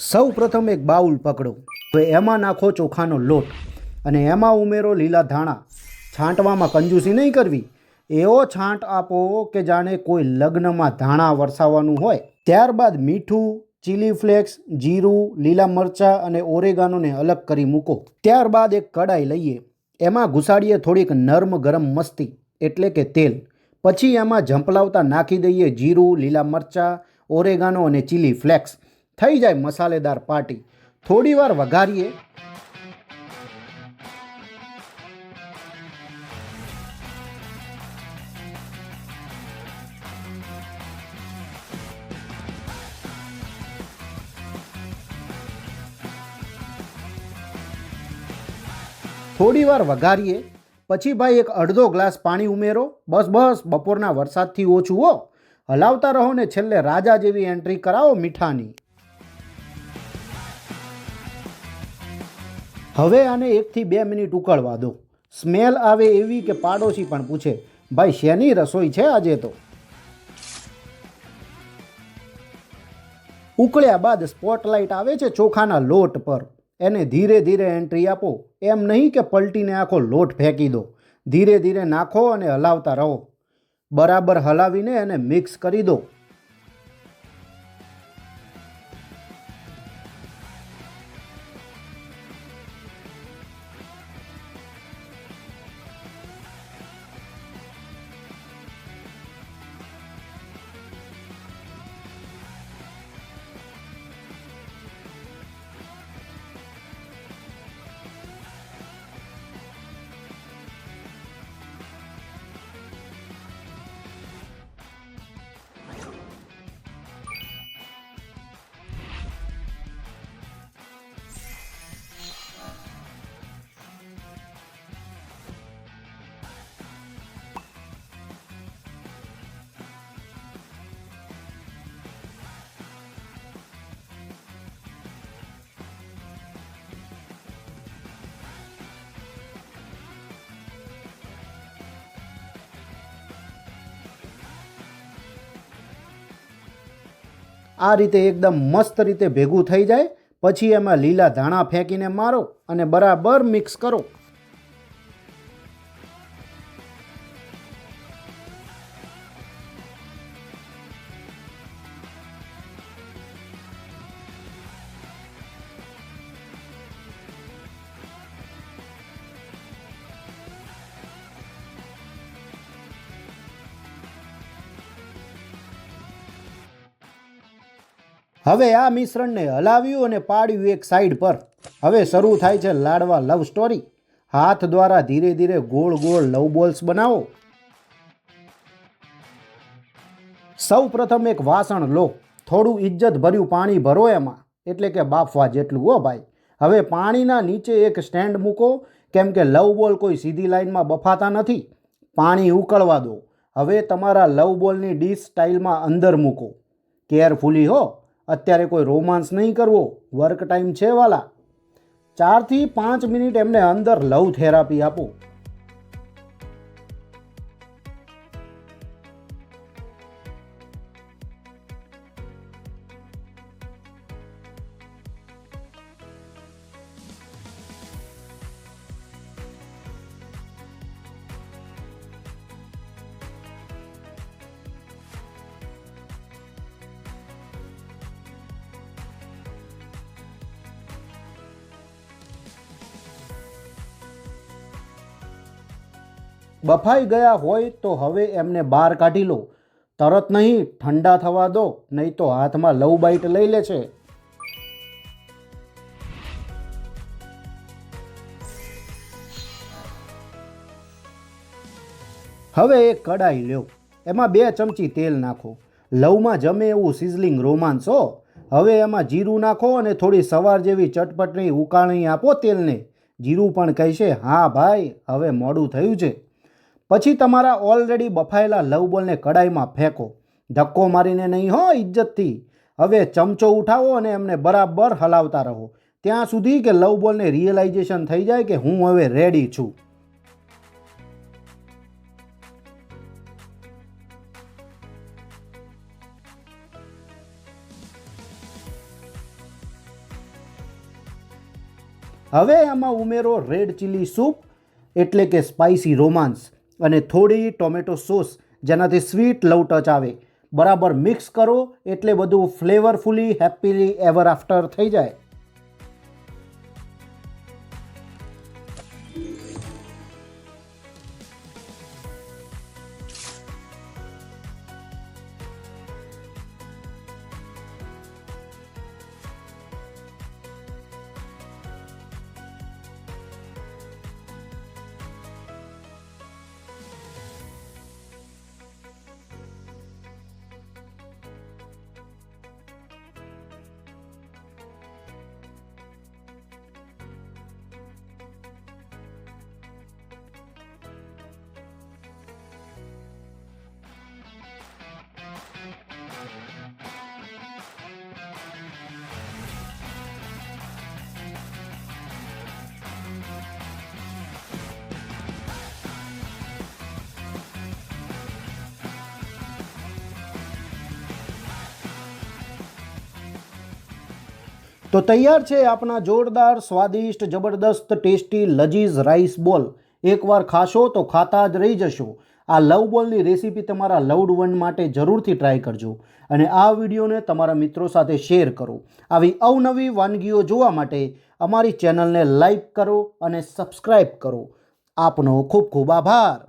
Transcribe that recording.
સૌ પ્રથમ એક બાઉલ પકડો, હવે એમાં નાખો ચોખાનો લોટ અને એમાં ઉમેરો લીલા ધાણા. છાંટવામાં કંજૂસી નહીં કરવી, એવો છાંટ આપો કે જાણે કોઈ લગ્નમાં ધાણા વરસાવવાનું હોય. ત્યારબાદ મીઠું, ચીલી ફ્લેક્સ, જીરું, લીલા મરચાં અને ઓરેગાનોને અલગ કરી મૂકો. ત્યારબાદ એક કડાઈ લઈએ, એમાં ઘુસાડીએ થોડીક નરમ ગરમ મસ્તી એટલે કે તેલ. પછી એમાં ઝંપલાવતા નાખી દઈએ જીરું, લીલા મરચાં, ઓરેગાનો અને ચીલી ફ્લેક્સ. થઈ જાય મસાલેદાર પાર્ટી. થોડીવાર વઘારીએ. પછી ભાઈ એક અડધો ગ્લાસ પાણી ઉમેરો. બસ બપોરના વરસાદથી ઓછું હો. હલાવતા રહો ને છેલ્લે રાજા જેવી એન્ટ્રી કરાવો મીઠાની. હવે આને 1 થી 2 મિનિટ ઉકળવા દો. સ્મેલ આવે એવી કે પાડોશી પણ પૂછે, ભાઈ શેની રસોઈ છે આજે તો. ઉકળ્યા બાદ સ્પોટલાઇટ આવે છે ચોખાના લોટ પર. એને ધીરે ધીરે એન્ટ્રી આપો. એમ નહીં કે પલટીને આખો લોટ ફેંકી દો. ધીરે ધીરે નાખો અને હલાવતા રહો. બરાબર હલાવીને એને મિક્સ કરી દો. આ રીતે એકદમ મસ્ત રીતે ભેગું થઈ જાય પછી એમાં લીલા ધાણા ફેંકીને મારો અને બરાબર મિક્સ કરો. હવે આ મિશ્રણને હલાવ્યું અને પાડ્યું એક સાઈડ પર. હવે શરૂ થાય છે લાડવા લવ સ્ટોરી. હાથ દ્વારા ધીરે ધીરે ગોળ ગોળ લવ બોલ્સ બનાવો. સૌ પ્રથમ એક વાસણ લો, થોડું ઇજ્જત ભર્યું પાણી ભરો એમાં, એટલે કે બાફવા જેટલું હો ભાઈ. હવે પાણીના નીચે એક સ્ટેન્ડ મૂકો, કેમ કે લવ બોલ કોઈ સીધી લાઈનમાં બફાતા નથી. પાણી ઉકળવા દો. હવે તમારા લવ બોલની ડીશ સ્ટાઇલમાં અંદર મૂકો. કેરફુલી હો, અત્યારે કોઈ રોમાન્સ નહીં કરવો, વર્ક ટાઈમ છે વાલા. 4 થી 5 મિનિટ એમને અંદર લવ થેરાપી આપો. બફાઈ ગયા હોય તો હવે એમને બહાર કાઢી લો. તરત નહીં, ઠંડા થવા દો, નહીં તો હાથમાં લવ બાઈટ લઈ લે છે. હવે એક કડાઈ લ્યો, એમાં 2 ચમચી તેલ નાખો. લવમાં જમે એવું સિઝલિંગ રોમાન્સ હો. હવે એમાં જીરું નાખો અને થોડી સવાર જેવી ચટપટની ઉકાળણી આપો તેલને. જીરું પણ કહેશે, હા ભાઈ હવે મોડું થયું છે. પછી તમારા ઓલરેડી બફાયેલા લવ બોલને કડાઈમાં ફેંકો. ધક્કો મારીને નહીં હો, ઇજ્જતથી. હવે ચમચો ઉઠાવો અને એમને બરાબર હલાવતા રહો ત્યાં સુધી કે લવ બોલને રિયલાઇઝેશન થઈ જાય કે હું હવે રેડી છું. હવે આમાં ઉમેરો રેડ ચીલી સૂપ એટલે કે સ્પાઇસી રોમાન્સ અને થોડી ટોમેટો સોસ જેનાથી સ્વીટ લવ ટચ આવે. બરાબર મિક્સ કરો એટલે બધું ફ્લેવરફુલી હેપીલી એવર આફ્ટર થઈ જાય. તો તૈયાર છે આપણા જોરદાર સ્વાદિષ્ટ જબરદસ્ત ટેસ્ટી લજીઝ રાઈસ બોલ. એકવાર ખાશો તો ખાતા જ રહી જશો. આ લવ બોલની રેસીપી તમારા લવડ વન માટે જરૂરથી ટ્રાય કરજો અને આ વિડીયોને તમારા મિત્રો સાથે શેર કરો. આવી અવનવી વાનગીઓ જોવા માટે અમારી ચેનલને લાઈક કરો અને સબસ્ક્રાઈબ કરો. આપનો ખૂબ ખૂબ આભાર.